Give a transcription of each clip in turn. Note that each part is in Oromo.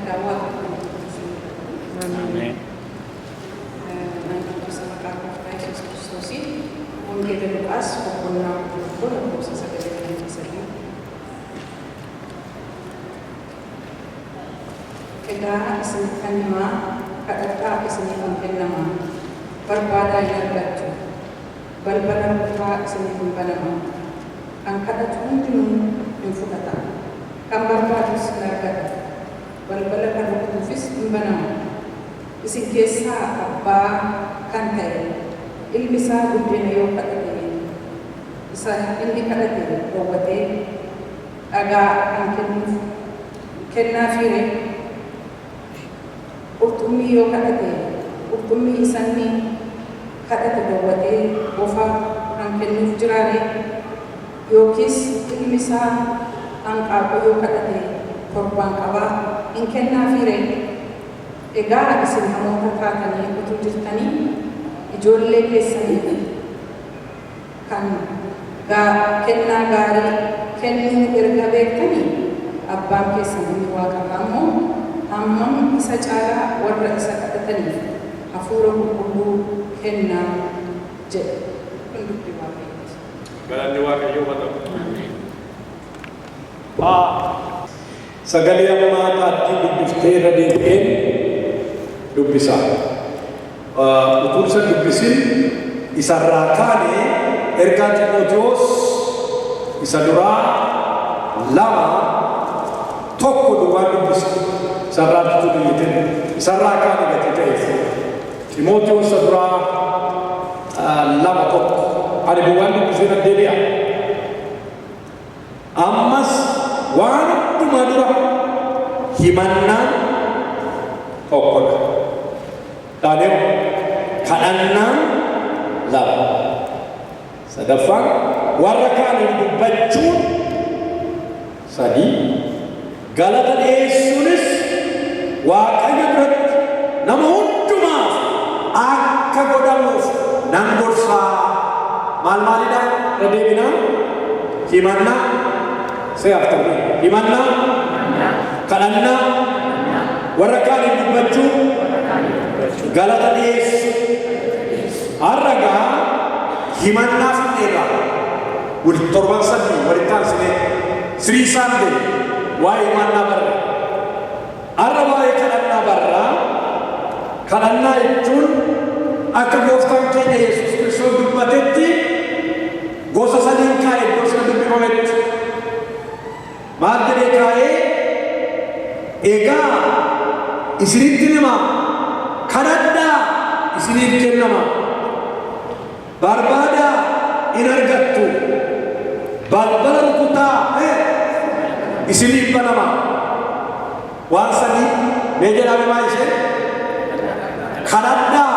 daawwaa Ameen. Nanti sama Kakak Yesus Kristus mungkin Lukas pokoknya pun bisa segera bisa. Egaa isin kanima kadhataa isiniif kennama barbaadaa hin argattu balbala rufaa isiniif hin banama kan kadhatu hundinuu hin fudhata kan barbaadus hin argata balbala kan rukutuufis hin banama isin keessaa abbaa kan ta'e ilmi isaa buddeena yoo kadhate isa inni kadhate dhoowwatee dhagaa kan kennaafiire qurxummii yoo kadhate qurxummii isaanii kadhate dhoowwatee bofa kan kennuuf jiraare yookiis ilmi isaa hanqaaquu yoo kadhate torbaan qabaa hin kennaafiire. Egaa isin namoota taatanii utuu jirtanii ijoollee keessanii kan kennaa gaarii kennuu erga beektanii abbaan keessan inni waaqarraa immoo hammam isa caalaa warra isa kadhataniif hafuura qulqulluu kennaa jedhe. Kun dubbii Waaqayyooti. Galanni Waaqayyoo haa ta'u. Sagalee ammaataatti dubbiftee irra deebi'een dubbisa. Utuu isa dubbisin isarraa kaanee ergaa Xiimotewos isa duraa 2:1 duwwaa dubbisa. Isarraa tutu dubbiten isarraa kaanee gati ta'eef Xiimotewos isa duraa 2:1 ani duwwaan dubbisee na deebi'a. Ammas waan hundumaa dura himannaan tokkodha. Taanee kadhannaan 2. Sadaffaan warra kaaniif dubbachuun 3. Galata dhiyeessuunis Waaqayyo biratti nama hundumaaf akka godhamuuf nan gorsaa. Maalidha? Deebinaa himannaa se'aaftamii himannaa kadhannaa warra kaaniif dubbachuu galata dhiyeessu harragaa himannaa fidheerra torban sadii walitti aansinee sirii saandee waa'ee himannaa barra harra waa'ee kadhannaa barraa kadhannaa jechuun akka gooftaan keenya Yesuus Kiristoos dubbatetti gosa sadiin kaa'e iddoo sana dubbifametti maal jedhee kaa'ee egaa isinitti hima kadhadhaa isiniif kennama barbaadaa in argattu balbala rukutaa isiniif banama waan sadii mee jedhame maa ishee kadhadhaa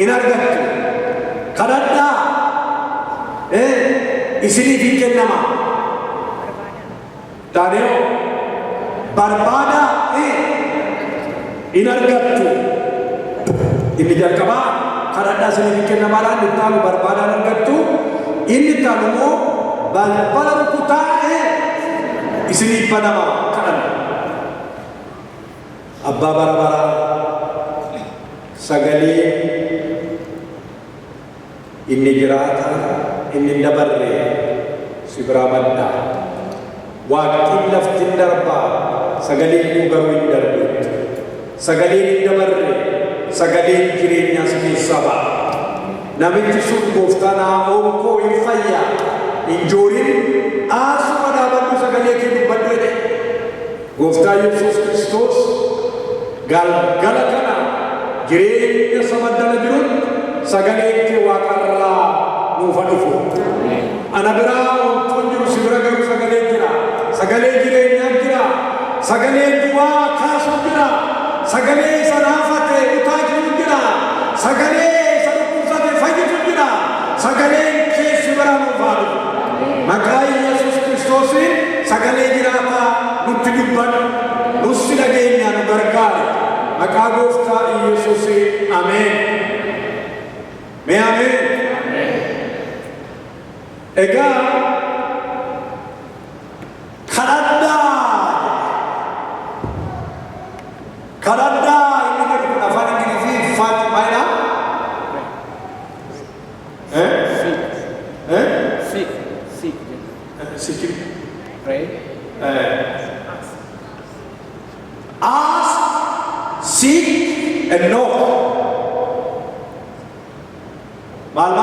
in argattu kadhadhaa isiniif kennama taanee barbaadaa in argattu inni jalqabaa kadhadhaa isiniif kennamaadhaan inni taalu barbaadaan argattu inni taalu immoo balbala rukutaa isiniif banama kadhanna. Abbaa bara bara sagalee inni jiraata inni dabarre si biraa maddaa waaqtiin laftiin darbaa sagaleen nu garuu hin darbeetti sagaleen hin dabarre sagaleen jireenyaa si keessaa ba'a namichi sun gooftaa naa oonkoo hin fayyaa hin joorin aasuma dhaabadhu sagalee kee dubbadhu jedhe gooftaa Yesuus Kiristoos galgala kana jireenya samaddana jiruun sagaleen kee waaqarraa nuuf dhufu ana biraa wantoon jiru si bira garuu sagalee jira sagalee jireenyaa jira sagalee du'aa kaasuu jira sagalee isa naafate utaajiru jira sagalee isa dhukkubsate fayyisu jira sagaleen kee si bira nuuf dhufu maqaa Yesuus Kiristoosiin sagalee jiraataa nutti dubbadhu nussi dhageenya nu gargaare maqaa gooftaa Yesuusiin ameen. Mee ameen. Egaa kadhadhaa seek and knock. Maal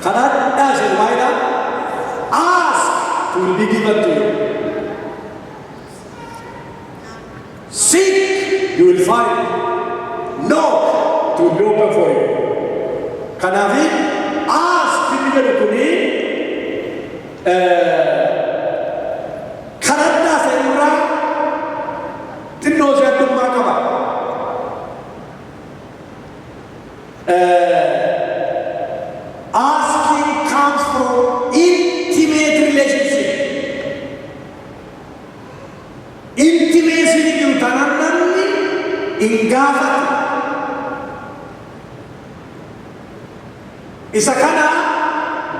kadhadhaa jedhu maayidha? Ask, it will be given to you. Seek, you will find. Knock, it will be open for you. Kanaafi ask inni jedhu kuni kadhadhaa seenurraa xinnoo ishee addummaa qaba. Asking comes from intimate relationship. Intimacy ni jiru taanaan namni hin gaafatu. Isa kana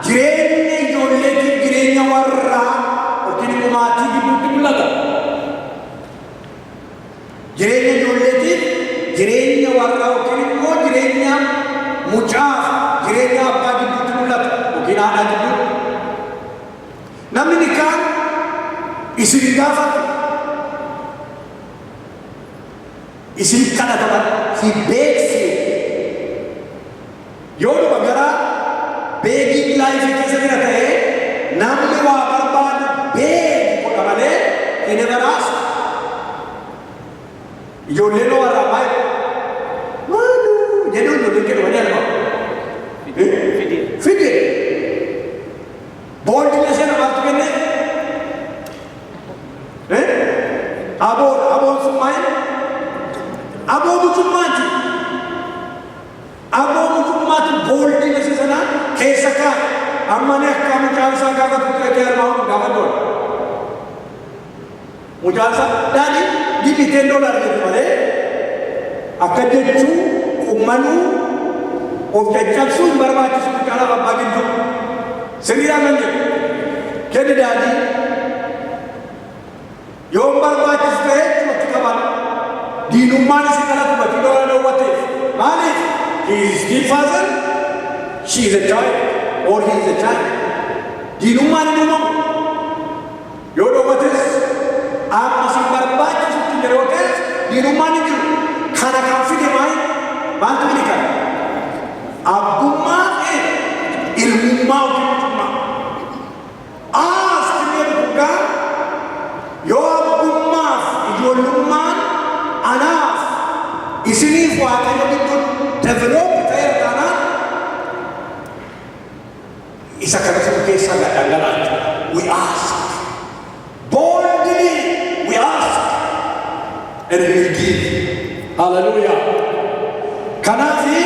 jireenya ijoolleetiif jireenya warraa yookiin immoo maatii gidduutti mul'ata. Jireenya ijoolleetiif jireenya warraa yookiin immoo jireenya mucaaf jireenya abbaa gidduutti mul'ata yookiin haadha gidduutti. Namni ni kaan isin gaafatu. Isin kadhataman he begs you. Yoo dhuma gara begging life keessa jira ta'ee namni waa barbaadu beegi godha malee he never ask. Ijoolleen warraa baay'ee maadu jedhu ijoolleen kennu wani argamu. Fide. Boolti ishee namaatti kenne. Aboon sun maayee? Aboo mucummaati. Aboo mucummaati boolti ishee sana keessa kaa. Amma ni akka mucaan isaa gaafa tuqeetee argamu gaafa doon. Mucaan isaa daadhi $10 jedhu malee akka jechuu qummanuu of caccabsuu hin barbaachisu mucaadhaaf abbaa gidduu. Sirriidhaan kan jedhu kenni daadhii yoo hin barbaachisu ta'ee itti qaban diinummaan isin dhalatu batii dhoora dhoowwateef maaliif? He is still father, she is a child, or he is a child. Diinummaan hin uumamu. Yoo dhoowwates amma isin barbaachisutti yeroo ta'es diinummaan hin jiru. Kana kan fide maaltu fide kana? Abbummaa ilmummaa yookiin mucummaa. Asxaan dhugaa yoo abbummaaf ijoollummaan anaaf isiniif waaqayyo gidduun develop ta'eera taanaan isa kana sun keessaa gadhangalaatti. We ask. Boldly we ask and we will give. Hallelujah. Kanaafi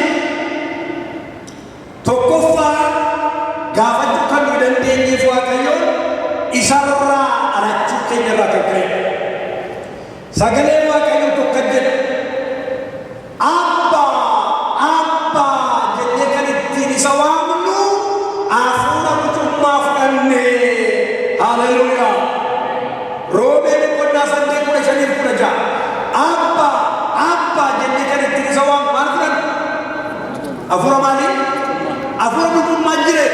tokkoffaa gaafachuu kan nu dandeenyeef waaqayyoon isarraa arachuu keenyarraa kan ka'e. Sagalee waaqayyoo tokko jedha. Abbaa jennee kan ittiin isa waamnu hafuura mucummaa fudhannee. Hallelujah. Roomee 8:15-16. Abbaa jennee kan ittiin isa waamnu maal fudhannu? Hafuura maalii? Hafuura mucummaa jire.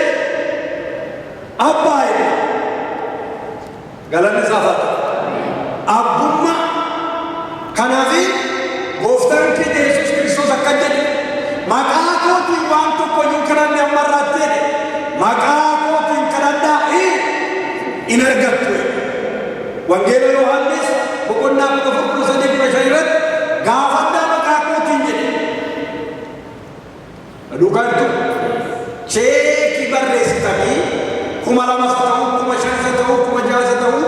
Abbaa jedha. Galanni isaa faata. Abbummaa kanaafi gooftaan keenya Yesuus Kiristoos akka jedhe maqaa kootiin waan tokko iyyuu kadhanne amma irraatti jedhe maqaa kootiin kadhadhaa hin argattu. Wangeela Yohaannis 4:3-5 irratti gaafadhaa maqaa kootiin jedhe. Dhugaan tu cheekii barreessitanii 2,000 ta'uu 5,000 ta'uu 6,000 ta'uu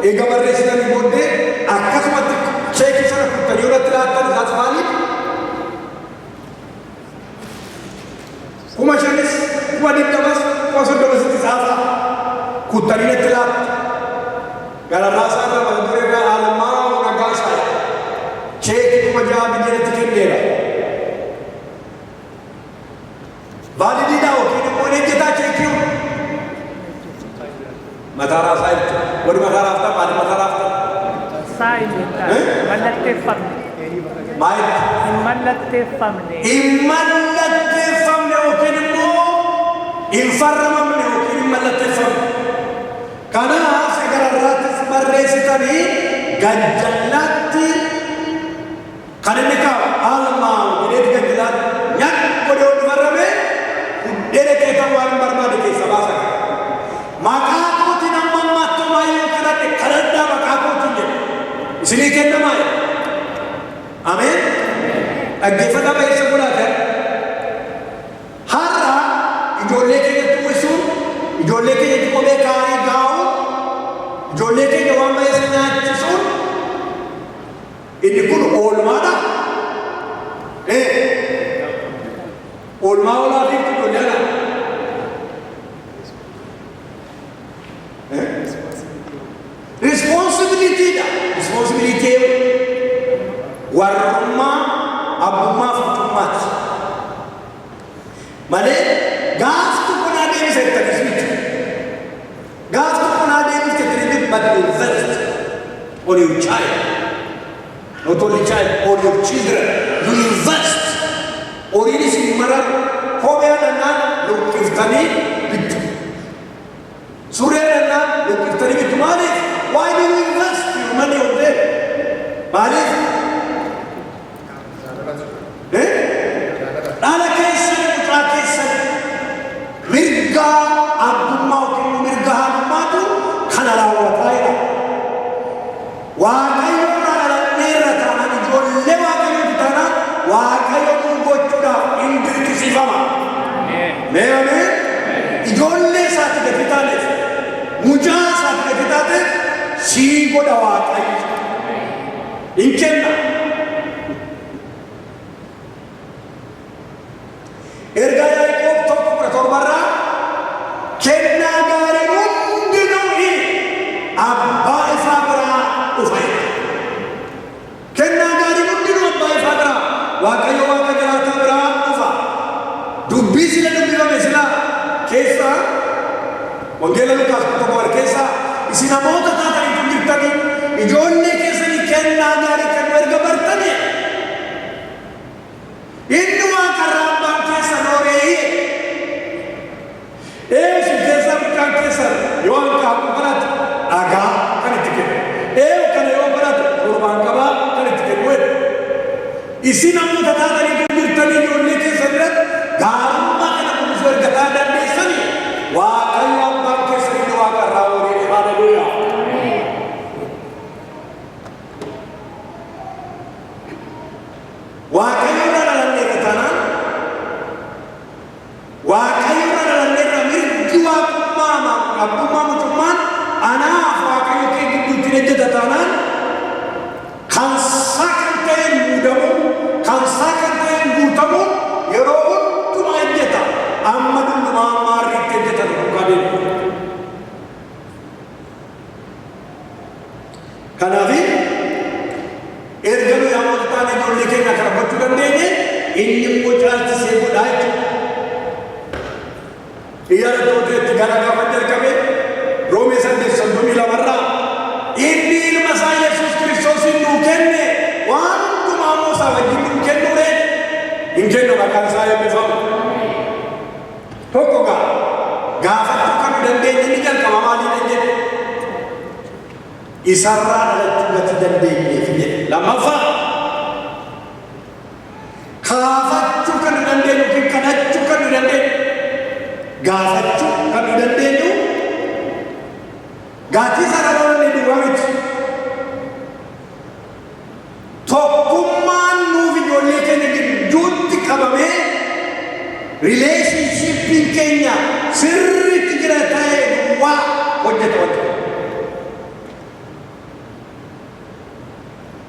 eega barreessitanii booddee akkasumatti cheekii sana kuttanii irratti laattan isaas maaliif? 5,000 2,000 30 isaasa kuttanii irratti laattu. Galarraa isaa irraa mata-duree irraa Alammaa Nagaasaa cheekii 6,000 biyyeetti kenneera. Valididhaa yookiin immoo eenyutaa cheekii mataa raasaa jechuudha. Wali mataa raaftaa maali mataa raaftaa? Mallatteeffamne. Maali? Hin mallatteeffamne. Hin mallatteeffamne yookiin immoo hin farramamne yookiin hin mallatteeffamne. Kanaaf sagararraattis barreessitanii gajjallaatti Kan inni kaa'u almaa jedheeti kan jilaan nyaanni godhee ol barrame dheera keessaa waan barbaade keessa baasa. Maqaa kootiin amma ammaatti maayyoo kadhadhe kadhadhaa maqaa kootiin jedhe isinii kennamaa jedhe. Ameen. Dhaggeeffata baay'isa godhatan har'a ijoollee keenyatti uwwisuun ijoollee keenyatti kophee gaarii gaa'u ijoollee keenya waan baay'isa nyaachisuun inni kun oolmaadha. Oolmaa olaatiif ijoollee ala. Responsibilityidha. Responsibility warrummaa abbummaa fuutummaati. Malee gaaf tokko naa deebisa jettanii miti. Gaaf tokko naa deebisa jettanii miti but invest on your child. Not only child, on your children. You invest. Oriinis hin mararu kophee dhannaan luqqiftanii bittu. Suree dhannaan luqqiftanii bittu. Maaliif? Why do you invest your money on them? Maaliif? Dhaala keessan mucaa keessan mirgaa abbummaa yookiin mirgaa haadhummaatu kana raawwataa jira. Waaqayyo dhaladheerra taanaan ijoollee waaqayyooti taanaan waaqayyo kun gochuudhaaf hin dirqisiifama. Mee ameen? Ijoollee isaatti gadi taaneef mucaa isaatti gadi taateef sii godha waaqayyo. Hin kenna. Ergaa Yaaqoob tokko 17 kennaa gaarii hundinuu abbaa isaa biraa dhufa. Kennaa gaarii hundinuu abbaa isaa biraa waaqayyo waaqa jiraataa biraa dhufa. Dubbii sila dubbifame sila keessa wangeela Lukaas tokko keessa isin namoota taatanii jirtanii ijoollee keessanii kennaa gaarii kennu erga bartanii inni waaqarraa abbaan keessa nooreeyye isin keessa mucaan keessan yoo hanqaaquu barate dhagaa kan itti kennu kana yoo barate torbaan qabaa kan itti kennu isin namoota taatanii jirtanii ijoollee keessan biratti gaarummaa kana kunuunsuu erga taa dandeessanii waaqayyo abbaan keessan inni waaqarraa nooreeyye. Haleluuyaa. Waaqayyo dhaladheerra taanaan waaqayyo dhaladheerra mirgi waaqummaa abbummaa mucummaan anaaf waaqayyo kee gidduutti ejjeta taanaan kan isaa kan ta'een muudamu kan isaa kan ta'een guutamu yeroo hundumaa ejjeta amma dundumaa maarriitti ejjeta dhugaadeen. Kanaafi erga nuyi namoota taane ijoollee keenya kana gochuu dandeenye inni immoo caalchisee godhaa jechuudha. Iyyaara tooteetti gara gaafa jalqabe Roomee 8:32 inni ilma isaa Yesuus Kiristoosin nuu kenne waan hundumaa immoo isaa wajjin nuu kennuudhaan hin kennu maqaan isaa eebbifamu. Tokko gaafachuu kan nu dandeenye inni jalqaba maaliidhaan jedhe isarraa dhalachuu gati dandeenyeef jedhe. Lammaffaa kaafachuu kan nu dandeenyu yookiin kadhachuu kan nu dandeenyu gaafachuu kan nu dandeenyu gaatii sararaan duwwaa miti. Tokkummaan nuuf ijoollee keenya gidduutti qabamee rileeshnshiippiin keenya sirriitti jira ta'ee duwwaa hojjeta.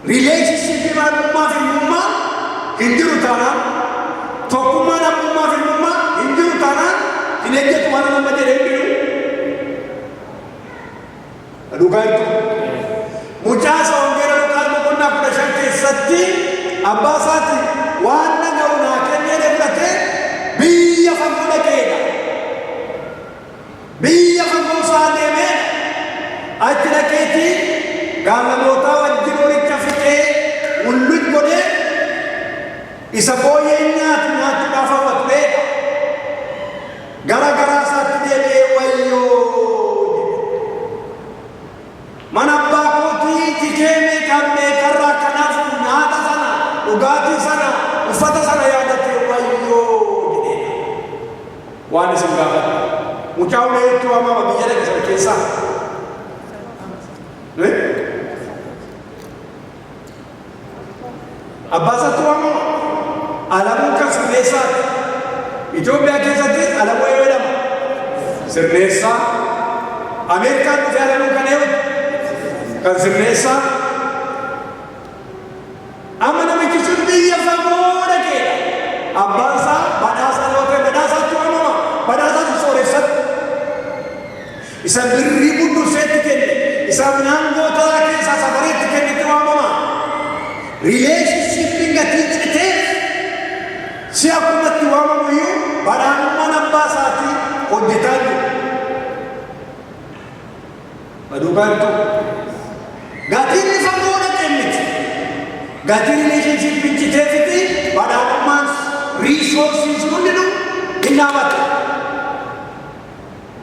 Relationship abbummaa fi ilmummaa hin jiru taanaan tokkummaan abbummaa fi ilmummaa hin jiru taanaan hin ejjetu waan nama jedhee hin jiru. Dhugaa jechuudha. Mucaa isa wangeela Luqaas 15 keessatti abbaa isaati waan dhaga'u naa kennee fudhatee biyya fagoo dhaqeedha. Biyya fagoo isaa deemee achi dhaqeetii gaalamoota wajjin walitti fixee mul'uun godhee isa booyyee nyaachuudhaaf hawwatu beeka. Gara garaa isaatti deebi'ee wayyoo mana abbaa kootii tikee meeqarraa kanaaf nyaata sana waan isin gaafadha. Mucaa uleetti waamama biyya dhaqe sana keessaa. Abbaasatti waamama. Alamuu kan sirreessaati. Itoophiyaa keessatti alamuu jedhama. Sirreessaa. Ameerikaan dhufee alamuu kan eegutu. Kan sirreessaa. Amma namichi sun biyya fagoo dhaqeedha. Abbaan isaa badhaasaa yoo ta'e badhaasaatti waamama. Badhaasaatti sooressatti. Isa birrii buddurseetti kenne. Isa midhaan gootaa keessaa safariitti kennetti waamama. Relationshippiin gatii citeef si akkumatti waamamu iyyuu badhaadhummaan abbaa isaatii hojjetaa jiru. Baduukaa jirtu. Gatiin ni fagoo dhaqee miti. Gatiin relationshippiin citeefiti badhaadhummaan resources hundinuu hin dhaabatu.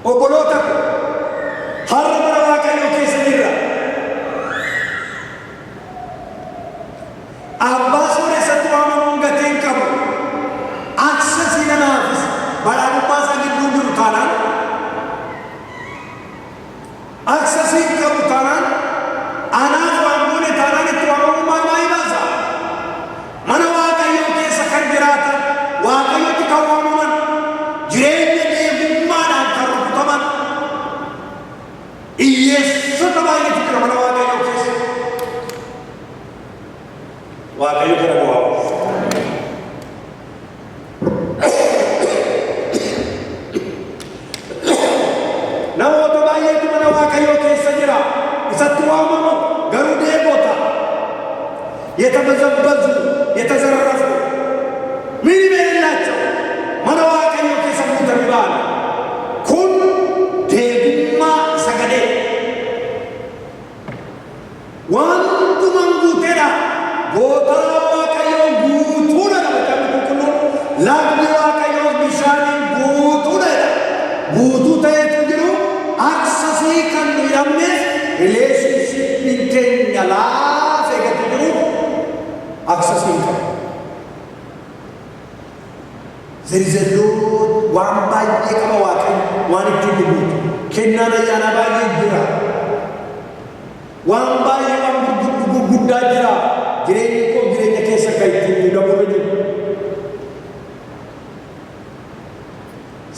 Obboloota ko har'a mana Waaqayyoo keessa jirra. Abbaa sooressatti waamamuun gatiin qabu. Aksesii namaafis badhaadhummaa isaa gidduu jiru taanaan aksesii qabu taanaan anaaf waan goone taanaan itti waamamummaa maayii baasa. Mana Waaqayyoo keessa kan jiraatan Waaqayyootti kan waamaman jireenya deegummaadhaan kan rukutaman hiyyeessota baay'eetu jira mana Waaqayyoo keessa. Waaqayyo kana nu waamu. Namoota baay'eetu mana Waaqayyoo keessa jira. Isatti waamamu garuu deegota. የተበዘበዙ የተዘረፉ ምንም የሌላቸው mana Waaqayyoo keessa guutamanii ba'an. Kun deegummaa sagalee. Wantumaan guuteedha. Gootaa Waaqayyoo guutuudha dha macaafa qulqulluun. Lagni Waaqayyoo bishaaniin guutuudha dha. Guutuu ta'etu jiru aksesii kan nu hidhamneef relationshippiin keenya laafee gadi jiru aksesii qaba. Zerizelloo waan baay'ee qaba Waaqayyo waan ittiin guutu. Kennaan ayyaana baay'ee jira. Waan baay'ee waan gurguddaa jira. Jireenyi koo jireenya keessa kan ittiin muudamuu jiru.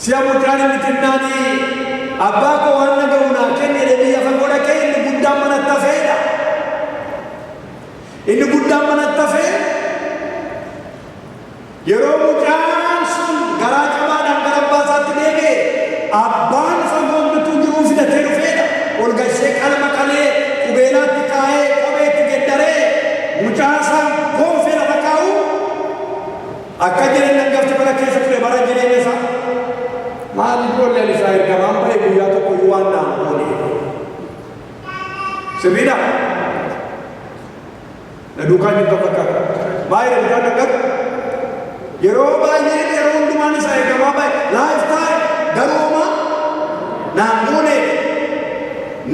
Si'a mucaan inni kennaanii abbaa koo waan naga'u naa kenne biyya fagoo dhaqee inni guddaan manatti hafeedha. Inni guddaan manatti hafee yeroo mucaan sun garaa cabaadhaan gara abbaa isaatti deebi'e abbaan fagoo bituu jiruu fidatee dhufeedha. Ol gashee qalma qalee qubeelaatti kaa'ee kopheetti geddaree mucaa isaa gonfee lafa kaa'u akka jireenya hangafti bara keessa ture bara jireenya isaa. Maal ijoolleen isaa ergamaan ba'e guyyaa tokko iyyuu waan naan goone. Sirriidha. Na duukaa jirtu fakkaata. Baay'ee mucaan dhagatu. Yeroo baay'ee yeroo hundumaan isaa ergamaa ba'e laayiftaayim garooma naan goone.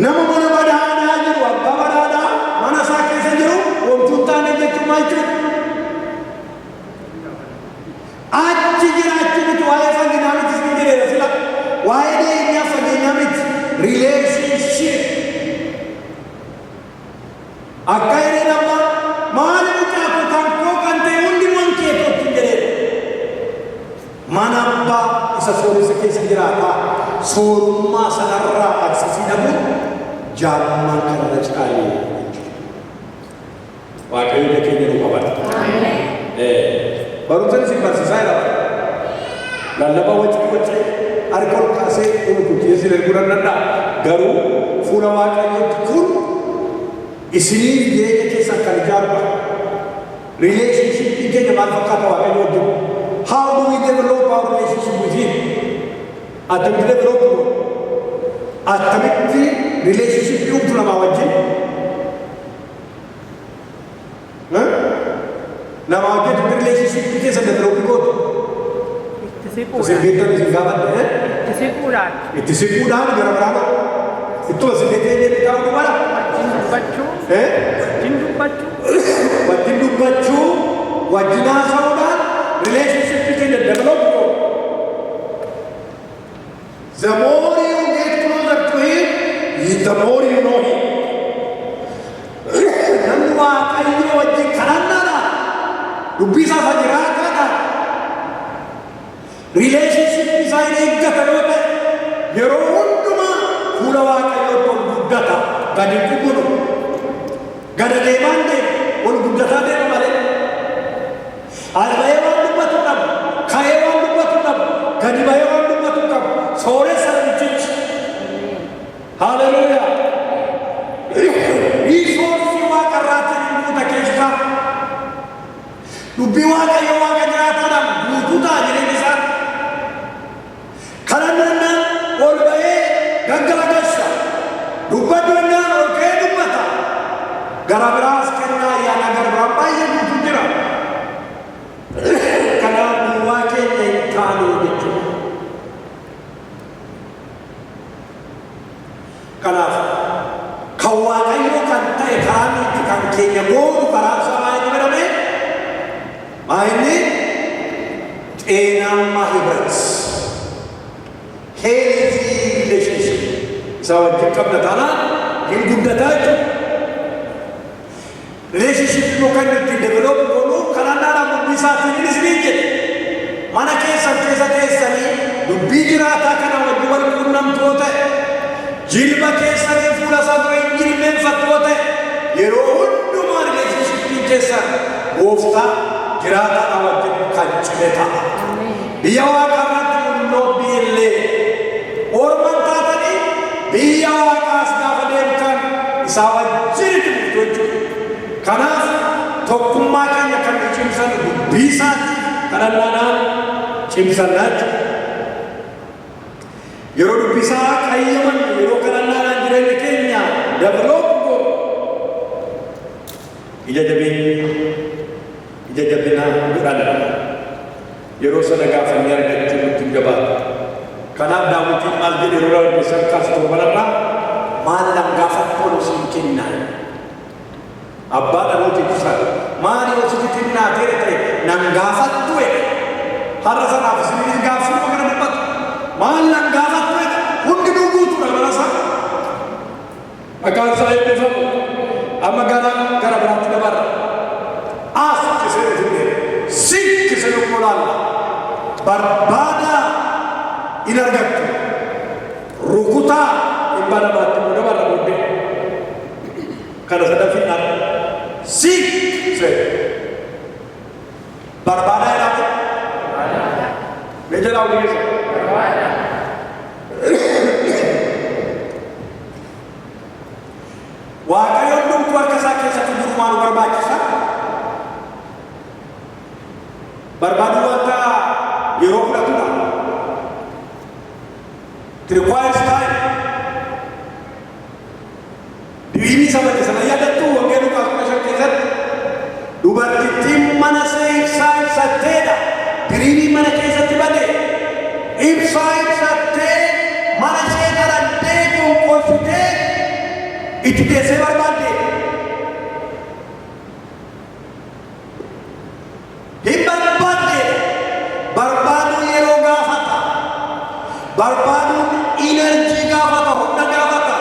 Nama mana badhaadhaa jiru abbaa badhaadhaa mana isaa keessa jiru homtuu taane jechuun maal jechuudha? Achi jiraachuu miti waa'ee faginaa miti isin jedheera sila waa'ee dhiyeenyaa fageenyaa miti relationship akka jedhee nama maali mucaa kutaan koo kan ta'e hundumaan keetootti jedheera. Mana abbaa isa sooressa keessa jiraataa soorummaa sanarraa aksesii dhabuun jaalummaan kanarra caalee Waaqayyo keenya nu qabata. Barumsa isin barsiisaa jira. Lallabaa wacci harka ol kaasee dhumutu isin erguudhaan danda'a. Garuu fuula Waaqayyootti kun isiniif jireenya keessan kan ijaarudha. Relationshippiin keenya maal fakkaata Waaqayyo wajjin? How do we develop our relationship with Him? Attamitti develop godhu? Attamitti relationship uumtu namaa wajjin? Nama wajjin relationship keessa develop godhu? Isin beektan isin gaafadha. Itti siquudhaan gara biraadha. Ittoo isin beektee jedhe taa'uu dubara. Wajjin dubbachuu, wajjin haasa'uudhaan relationship keenya develop godhu. waaqayyo wajjin kadhannaadha dubbii isaa jiraataadha relationship isaa hin eeggata yoo ta'e yeroo hundumaa fuula waaqayyootti ol guddata gadi bu'u gada deemaan deemu ol guddataa deema malee alba'ee waan dubbatu qabu ka'ee waan dubbatu qabu gadi ba'ee waan dubbatu qabu sooressa namtichi haleluuyaa riisoorsii waaqa irraatiin hin guuta keessaa dubbii waaqayyo waaqa jiraataadhaan guutuu ta'a jireenya isaa kadhannaan ol ba'ee gaggalagalcha dubbadduudhaan ol ka'ee dubbata gara biraas kennaa ayyaana gara biraan baay'ee guutuu jira kanaaf duwwaa keenya hin taane jechuudha kanaaf kan waaqayyo kan ta'e karaa kan keenya gootu karaa isaa maayini jedhame maayini ጤናማ ህብረት healthy relationship isa wajjin qabna taanaan hin guddataa jechuudha relationship immoo kan ittiin develop goonu kadhannaadhaan dubbii isaatiin hin isiniin jedhe mana keessan keessa teessanii dubbii jiraataa kana wajjin wal quunnamtoo ta'e jilba keessanii fuula isaa dura hin jilbeenfattoo ta'e yeroo hundumaa relationshippiin keessan gooftaa jiraataa wajjin kan cime ta'a biyya waaqarratti hundoo biillee orman taatanii biyya waaqaas gaafa deemtan isaa wajjin itti jechuudha kanaaf tokkummaa keenya kan cimsan dubbii isaatiif kadhannaadhaan cimsannaa jechuudha yeroo dubbii isaa qayyaman yeroo kadhannaadhaan jireenya keenya develop goonu ija jabinaa godhanna yeroo sana gaafannee argachuu nutti jabaata kanaaf daawwitiin maal jedhe yeroo rabbisan kaastoo bararraa maal nan gaafattoon siin kennaa abbaa dhalooti kusaa maal yoo sitti xinnaa ta'e nan gaafattu har'a sanaaf isinis gaaffii kana dubbatu maal nan gaafattu hundi guutuudha barasaa maqaan isaa eebbifamu amma gara biraatti dabarra as kisee dhufne sik kisee dhufulaalla barbaada in argattu rukutaa in badamaatti dabarra booddee kana sadafiidhaan sik kisee barbaada jedhamu meejalaa hojii keessa waaqayyoon dhumtuu harka isaa keessatti durumaa nu barbaachisa barbaadu wanta yeroo fudhatudha it requires time diriirii sabate sana yaadattu wangee Luqaas 15 keessatti dubartittiin mana ibsaa ibsatteedha diriirii mana keessatti bade ibsaa ibsattee mana ishee kadhattee gonfooftee itti teessee barbaadde hin barbaadde barbaaduun yeroo gaafata barbaaduun enerjii gaafata humna gaafata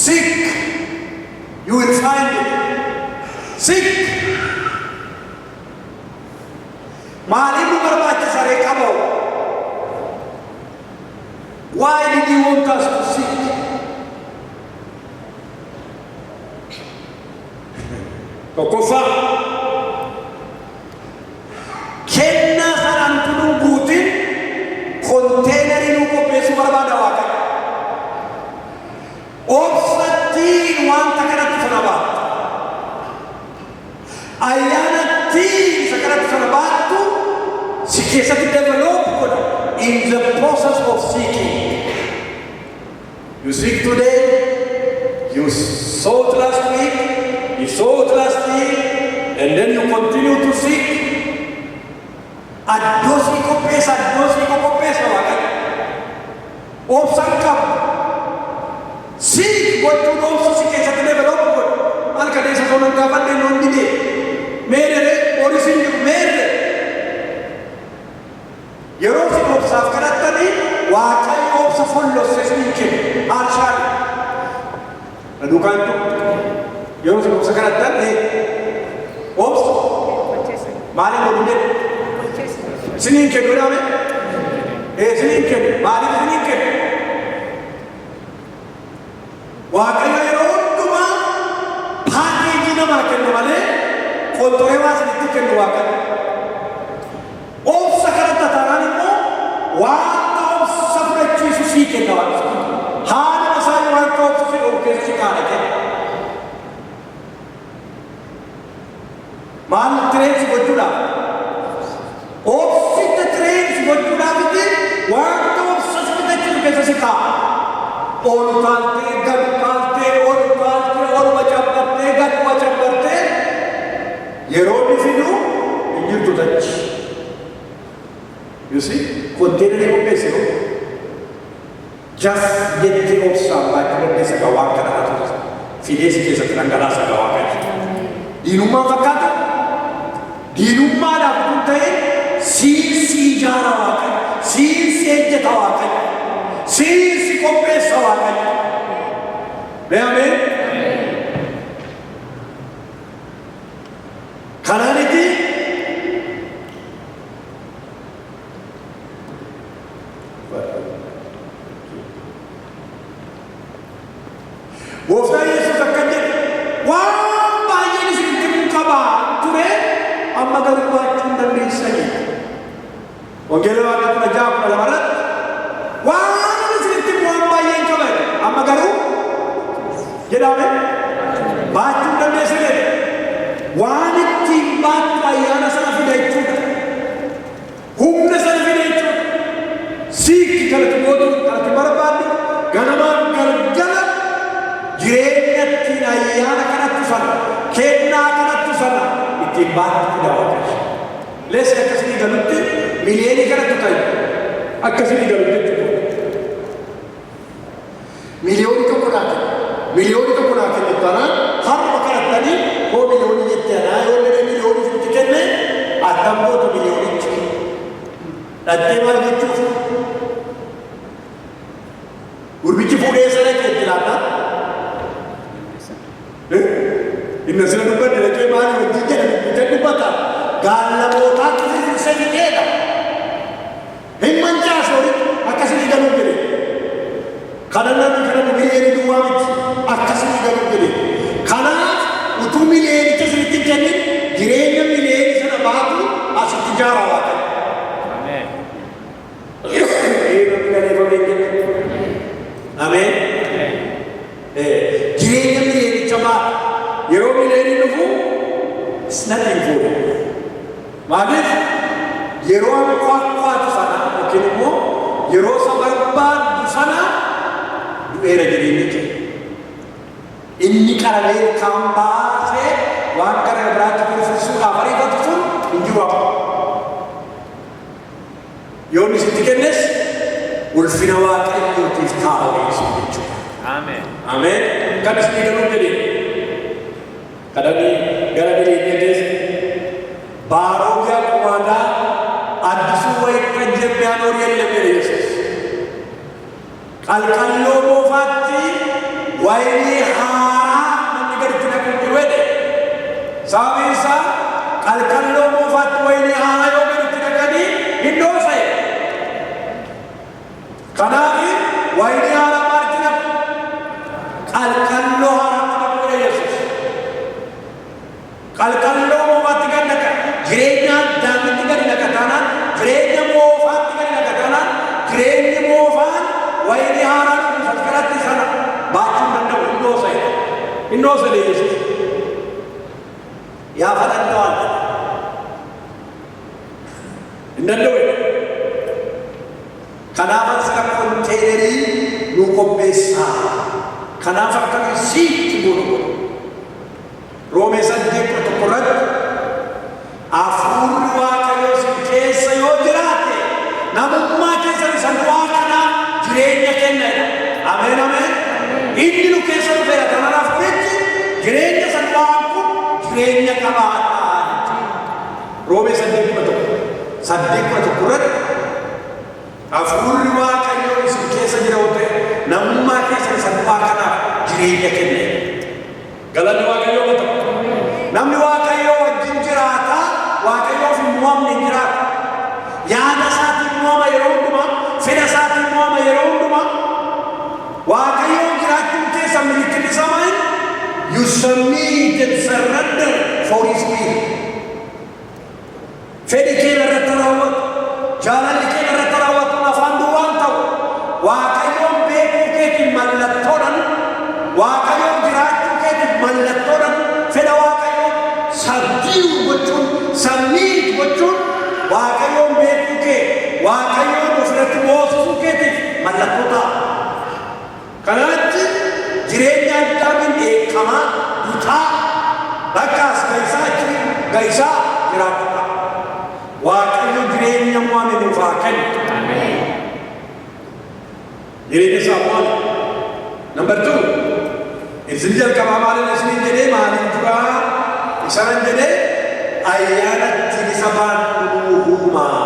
seek you will find it seek maaliif nu barbaachisa ree qabaa'u why did you want us to seek tokkoffaa kennaa sanaan tunuu guutin konteenarii nu qopheessuu barbaada waaqayyo obsattiin wanta kanatti sana baattu ayyaanattiin isa kanatti sana baattu si keessatti develop godha in the process of seeking you seek today you sought last week you sought last year and then you continue to seek addosi kopesa waaqayyo obsan qabu seek gochuu obsa si keessatti develop godha halka deessa tolan gaafadhe noon dide meerere orisin jiru meerre yeroo si obsaaf kadhattanii waaqayyo obsa follosse sin kennu harshaan Adukaan tu yeroo isin obsa kanattan obsa maaliif godhu jedhu isiniin kennu dhaame isiniin kennu maaliif isiniin kennu Waaqayyo yeroo hundumaa paakeejii namaa kennu malee qonxoree waa isinitti kennu Waaqayyo obsa kanatti taanaan immoo wanta obsa fudhachiisu sii kenna Waaqayyo haala masaa wanta obsa si dhowwu keessa si kaa'ate maal tireensi gochuudhaaf obsitti tireensi gochuudhaafiti wanta obsa si fudhachiisu keessa si kaa'a ol kaaltee gad kaaltee ol kaaltee oluma cabbattee gaduma cabbattee yeroo inni fidu hin jirtu tachi you see konteenarii qopheessiru jas jettee obsaan baachuu dandeessa gawaa kana haa fideesi keessatti dhangalaasa gawaa kana diinummaa fakkaata diinummaadhaaf kun ta'e siinsi ijaara Waaqayyo siinsi ejjeta Waaqayyo siinsi qopheessa Waaqayyo beekamee kanaaniti Gooftaan Yesuus akkan jedhe waan baay'een isinitti mun qabaa ture amma garuu baachuu hin dandeessanii wangeela Waaqaa 16:12 waan isinitti waan baay'een qaban amma garuu jedhame baachuu hin dandeessanii waan ittiin baattu ayyaana sana fida jechuudha humna sana fida jechuudha siikki kanatti gootu kanatti barbaaddu ganamaan galgala jireenyattiin ayyaana kanatti sana kennaa kanatti sana ittiin baattu fida Waaqayyo leessa akkasii galutti miliyoonii kanatti ta'e akkasii galutti jechuudha miliyoonii tokko naa kennu taanaan harma kadhattanii hoo miliyoonii jettee anaa yoo jedhee miliyoonii sitti kenne addam goota miliyoonichi dhattee maal jechuuf gurbichi fuudhee sana keetti laannaa inni sila dubbanne dhaqee maali wajjin jedhe dubbata gaallamootaatti sirrisanii dheedha hin mancaasoo akkasii galuu jedhe kana namni kana miliyoonii duwwaa miti akkasii galuu jedhe kanaaf utuu miliyoonicha sirritti kennin jireenya miliyoonii sana baatu asitti ijaara Waaqayyo ameen ameen jireenya miliyoonicha baatu yeroo miliyoonii dhufu snapping fuudhe maaliif yeroo kwaakwaatu sana yookiin immoo yeroo isa barbaaddu sana du'eera jireenya kee inni qarabee kan baasee waan gara biraatti furfursuudhaaf ariifatu sun hin jiru yoo inni sitti kennes ulfina Waaqayyootiif taa'ee sun jechuudha. Ameen. Ameen. Kan isin galuu jedhe kadhanii gara jireenya keessa baaroogaa kumaanaa addisuu wayii qanjabiyaan horii ellemere Yesuus qalqalloo moofaatti wayii haaraa namni gaditti naqu jiru jedhe sababni isaa qalqalloo moofaatti wayii haaraa yoo gaditti naqanii hin dhoofne kanaaf wayii haaraa maalitti naqu qalqalloo haaraatti naqu jedhe Yesuus qalqalloo moofaatti gad naqa jireenya addaamitti gadi naqa taanaan jireenya moofaatti gadi naqa taanaan jireenyi moofaan wayii haaraa dhufu sakkaratti sana baachuu danda'u hin dhoofne Yesuus yaa fadhannoo adda hin danda'u kanaaf sira konteenerii nu qopheessaa kanaaf akkamiin sitti godhu Roomee 8:1 hafuurri Waaqayyoo si keessa yoo jiraate namummaa keessan isa du'aa kanaa jireenya kennedha. Ameen ameen. Inni nu keessa dhufeera kanaaf jechi jireenya isa du'aa kun jireenya qabaadha. Roomee 8:1 hafuurri Waaqayyoo si keessa jira ta'e namummaa keessan isa du'aa kanaa jireenya kenne. Galanni Waaqayyoo ta'u. Namni Waaqayyoo wajjin jiraata, Waaqayyoof hin mo'amne hin jiraatu. Yaada isaatiin mo'ama yeroo hundumaa, fedha isaatiin mo'ama yeroo hundumaa. Waaqayyoo jiraachuun keessa milikinni isaa maali? You submit and surrender for His will. Fedhi kee irratti raawwatu, jaalalli kee irratti raawwatu afaan duwwaan ta'u. Waaqayyoon beekuu keetiin mallattoodhaan, Waaqayyoon jiraachuu keetiin mallattoodhaan fedha Waaqayyoo sabdiu gochuun, submit gochuun Waaqayyoon beekuu kee, Waaqayyoon ofirratti moosisuu keetiin mallattoo ta'a. Kanaatti jireenya addaatiin beekamaa dutaa bakkaas gaisaa achi gaisaa jiraachuu ta'a. Waaqayyo jireenya waan nuuf haa kennu. Jireenya isaa maali? Number 2, isin jalqabaa maaliin isin jedhee maaliin duraa isanan jedhee ayyaanatti isa baadhuu uumaa.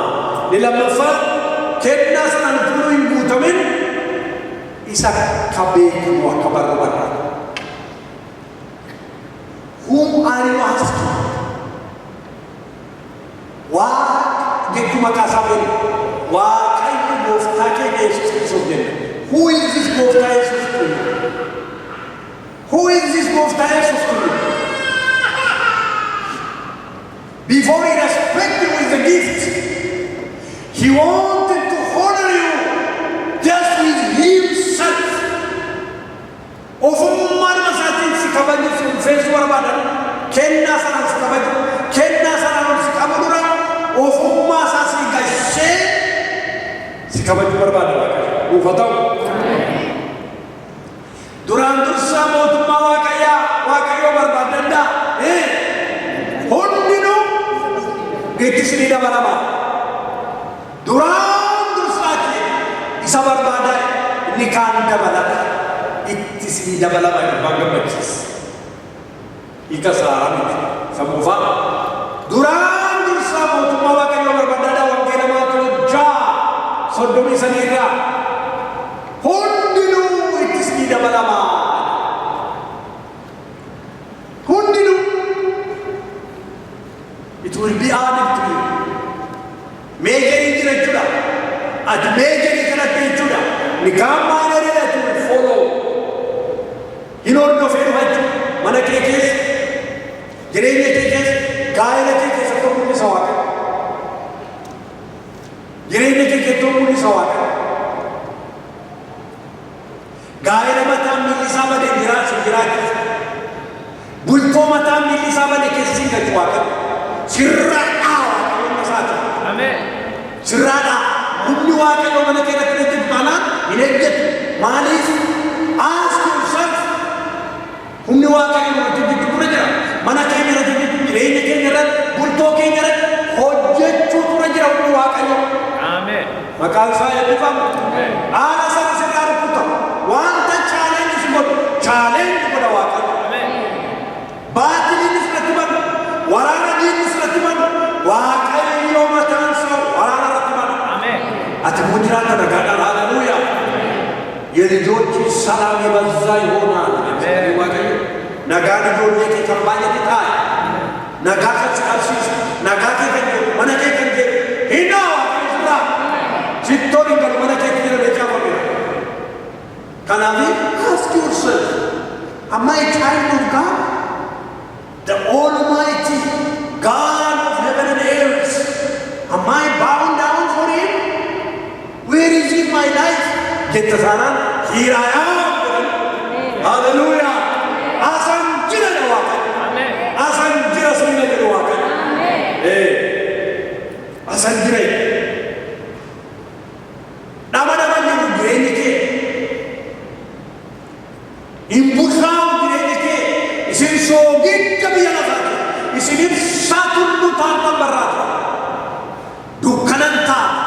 Ni lammaffaa kennaa sanaan utuu hin guutamin isa kabeeku akka barbaada. Whom are you asking? Waa jechuun maqaa Waaqayyo gooftaa keenya Yesuus Kiristoos jenna. Who is this gooftaa Yesuus to you? Who is this gooftaa Yesuus to you? Before He respected you with the gift, He wanted to honor you just with Himself. Ofummaan masaatiin si kabaju si ulfeessuu barbaadan, kennaa sanaan si kabaju, kennaa sanaan si kabadura, ofummaa isaa si gashee si kabaju barbaada Waaqayyo. Nuuf haa ta'u. Duraan dursaa mootummaa Waaqayyoo barbaadandaa hundinuu itti isinii dabalama. Duraan dursaa kee isa barbaadaa inni kaan dabalata itti isinii dabalama abbaan gammachiisa. Hiika isaa miti sammuufaa. Duraan dursaa mootummaa Waaqayyoo barbaadandaa wangeela Maatewos 6:30 hundinuu itti isinii dabalama. Hundinuu. It will be added to you. Meejarii jira jechuudha. Ati meejarii kanatti jechuudha. Ni kaammaan dheeraa it will follow. Hin hordofee dhufachuu mana kee keessa, jireenya kee keessa, gaa'ela kee keessa tokkumni isa Waaqayyo. Jireenya kee keessa tokkumni isa Waaqayyo. Gaa'ela mataan miilli isaa bade jiraachisa. Bultoo mataan miilli isaa bade keessa siin galchu Waaqayyo. Sirraadhaa Waaqayyoon isaati. Ameen. Sirraadhaa. Humni Waaqayyoo mana kee irratti hojjetu taanaan hin eeggattu. Maaliif? Ask yourself. Humni Waaqayyoo irratti hojjetu tura jira. Mana keenya irratti hojjetu, jireenya keenya irratti, bultoo keenya irratti hojjechuu tura jira humni Waaqayyoo. Ameen. Maqaan isaa eebbifamu. Haala sana sirraa rukuta. Wanta challenge si godhu, challenge godha Waaqayyo. Ameen. Baatiliin isirratti manu, waraana diinni isirratti manu, Waaqayyo mataan isaa waraana irratti manu. Ameen. Ati immoo jiraata nagaadhaan haleluuyaa. የልጆች ሰላም የበዛ ይሆናል። Waaqayyo nagaan ijoollee kee kan baay'ate ta'a. Nagaa kan si qabsiisu, nagaa kee kan jedhu, mana kee kan jedhu hinaa Waaqayyo sirraa. Sittoon hin galu mana keetti jira beekaa fageera. Kanaaf ask yourself, am I a child of God? The Almighty God of heaven and earth. Am I bowing down for Him? Where is He in my life? Jetta sanaan here I am. Hallelujah. Asan jira na Waaqayyo. Amen. Asan jira sunna jedhu Waaqayyo. Amen. Asan jira. Nama jiru jireenya kee. Hin bushaawu jireenya kee. Isin soogidda biyya lafaati. Isin ibsaa tulluu taatan barraata. Dukkanan taata.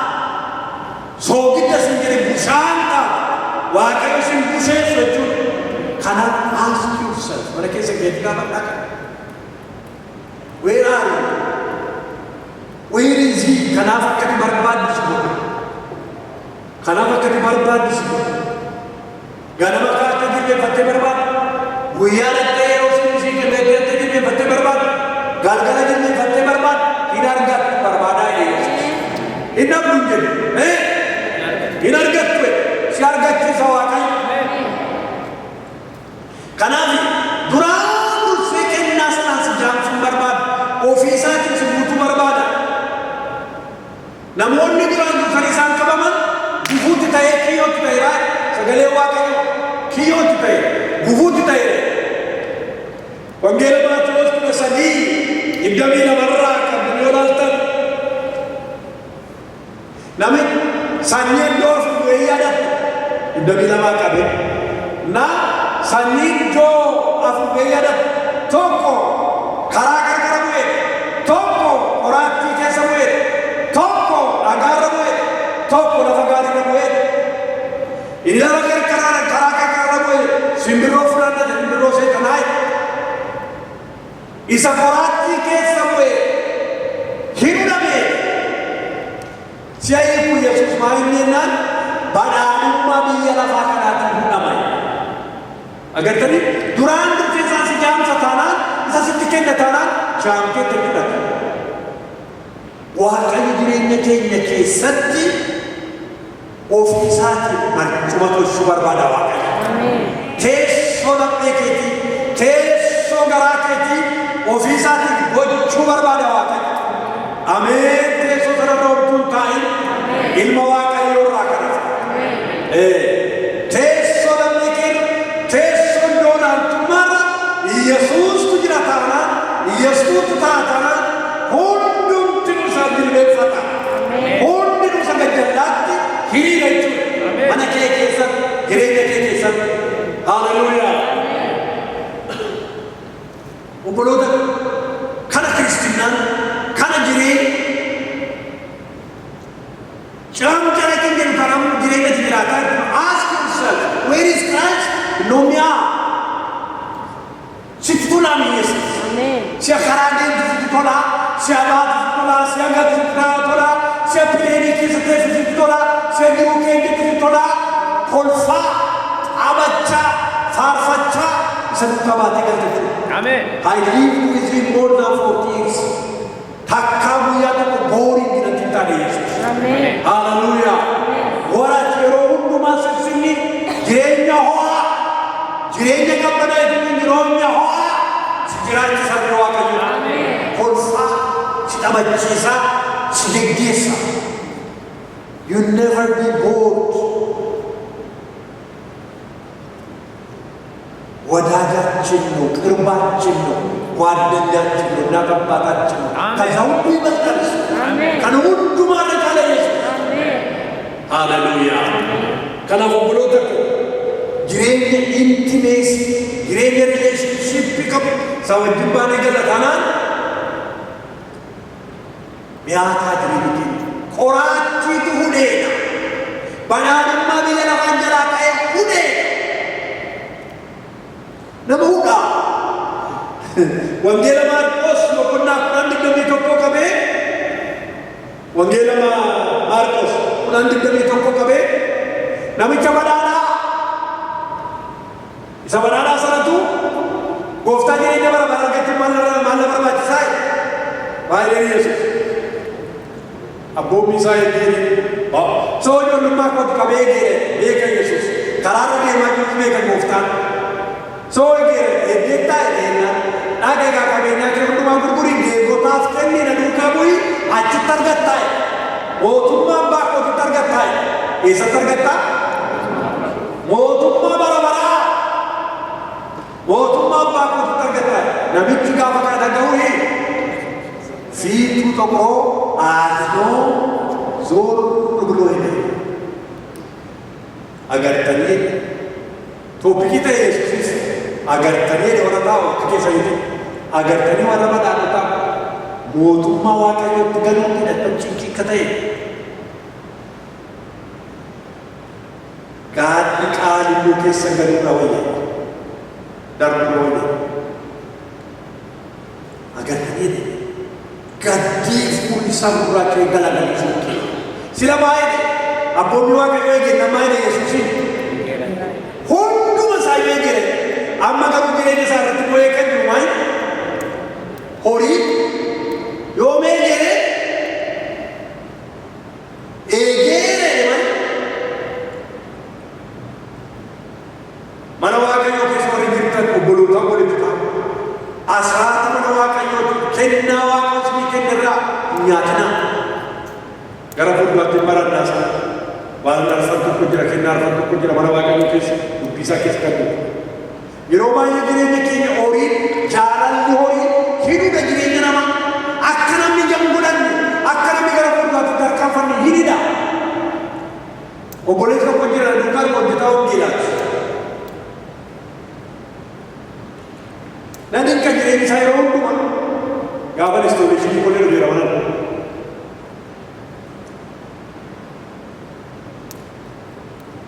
Soogidda isin jedhe bushaan taata. Waaqayyo isin busheessu jechuudha. Kanaaf ask yourself. Mana keessa keetti gaafadhaa kana. Where are you? Where is He? Kanaaf akkati barbaaddisu godhu. Kanaaf akkati barbaaddisu godhu. Ganama kaarta jilbeeffattee barbaaddu. Guyyaadhattee yeroo simbisii qilleensatti jilbeeffattee barbaadu, galgala jilbeeffattee barbaadu, hin argattu barbaadaa Yesuus. Hin dhabdu hin jedhu. Hin argattu si argachiisa Waaqayyo. Kanaaf duraan dursee kennaa sanaan si jaamsuun barbaada. Ofii isaatiin si guutuu barbaada. Namoonni duraan dursanii isaan qabaman gufuutti ta'ee kiyyootti ta'eera. Sagalee Waaqayyo kiyyootti ta'e gufuutti ta'eera. Wangeela Maatewos 13:22 kan yoo ilaaltan namni sanyii iddoo fuudhee yaadatu 22 qabe na sanyii iddoo fuudhee yaadatu tokko karaa qarqara bu'e tokko qoraattii keessa bu'e tokko dhagaarra bu'e tokko lafa gaariirra bu'e inni lafa qarqara bu'e simbirroo fudhannate simbirroo seetanaayi isa qoraattii keessa bu'e hidhame si'ayyuu Yesuus maaliin jennaan badhaadhummaa biyya lafaa kanaatiin hidhame. Agartanii duraan dursee isaan si jaamsa taanaan isa sitti kenna taanaan jaamteetti fudhata. Waaqayyo jireenya keenya keessatti ofii isaatiin marcuma tolchuu barbaada Waaqayyo. Teessoo laphee keetii, teessoo garaa keetii ofii isaatiin gochuu barbaada Waaqayyo. Ameen. Teessoo sanarra homtuun taa'in ilma Waaqayyoo irraa kadhata. Teessoo laphee keetii, teessoo doonaaltummaarra Yesuustu jira taanaan, Yesuustu ta'a taanaan hundumti nu isa jilbeeffata. Hundi nu isa gajjallaatti hiriira jechuudha. Mana kee keessatti, jireenya kee keessatti. Haalleluuyaa. Obboloota kana Kiristiinaan kana jireenya caamjara kan jedhu kanamu jireenya jiraataa ask yourself where is Christ? Nomiyaa sitti tolaa Yesuus. Si'a karaa deemtu sitti tolaa, si'a baatu sitti tolaa, si'a gatu sitti tolaa, si'a pileenii keessa teessu sitti tolaa, si'a jiruu keenya sitti tolaa, kolfaa, taphachaa, faarfachaa isa nutti qabaatee galteetti. Amen. I lived with him more than 40 years. Takkaa guyyaa tokko boorii dinatti taane Yesuus. Amen. Hallelujah. Warati yeroo hundumaa sirsinni jireenya ho'aa, jireenya qabbanaa jedhamu jireenya ho'aa si jiraachisa bira Waaqayyo. Amen. Kolfaa, si taphachiisa, si geggeessa. You never be bored. ወዳጃችን ነው፣ ቅርባችን ነው፣ ጓደኛችን ነው፣ እናት አባታችን ነው። ከዛ ሁሉ ይበልጣል። ከነ ሁሉ ማለት አለ ኢየሱስ። ሃሌሉያ። ከናፉ ብሎ ተቆ ጅሬኛ ኢንቲሜሲ ጅሬኛ ሪሌሽንሺፕ ከብ ሰውጅን ባኔ ገለታና ሚያታ ጅሬኛ ቆራቲ ሁኔና ባናንማ ቢለላ አንጀላ ካይ ሁኔ ነሙዳ ወንጌል ማርቆስ ወኩና አንድ እንደሚተቆ ከበ ወንጌል ማርቆስ አንድ እንደሚተቆ ከበ ነምቻ በዳና ኢሳበዳና ሰረቱ ጎፍታ ጀኔ በራ በራከት ማለበራች ሳይ ባይሌ ኢየሱስ አቦሚ ሳይ ጌሪ ሶጆ ለማቆት ከበ ጌሪ ኢየሱስ ከራራ ማጁት ሜከ ጎፍታ So edetta ena agega kabenya kiruma gurguri degotaaf kenni na duka bui achi targatta motumma bakko targatta esa targatta motumma barabara motumma bakko targatta namichi gafa kada gawi fitu tokro azno zor gurguloi agar tani topiki ta Yesus agar tani orang tahu kisah itu agar tani orang mana tahu motumma Waaqayyo ganun tidak pencingki katai gaadhi qaalii keessa galuu dhawayya darbu dhawayya agar tani gaddii fuulli isaa gurraacha'ee galagalchuu sila baay'ee abboonni Waaqayyo eegee nama Yesuusin hunduma isaa eegee amma garuu jireenya isaa irratti bu'ee kan jiru maal horii yoomee jedhee eegeeree maal mana waaqayyoo keessa warri jirtan obbolootaan walitti ta'a asraata mana waaqayyoo kennaa waaqni kennirraa nyaatina gara fuulduraatti barannaa sana waan arfan tokko jira kennaa arfan tokko jira mana waaqayyoo keessa dubbisaa keessa kan jiru yeroo baay'ee jireenya keenya horiin jaalalli horiin hidhuudha jireenya namaa akka namni jangulanne akka namni gara fuulduraatti tarkaanfanne hidhidha obboleessa tokko jira duukaan hojjetaa hongeelaati nanti kan jireenya isaa yeroo hundumaa gaafa installation kolee jira mana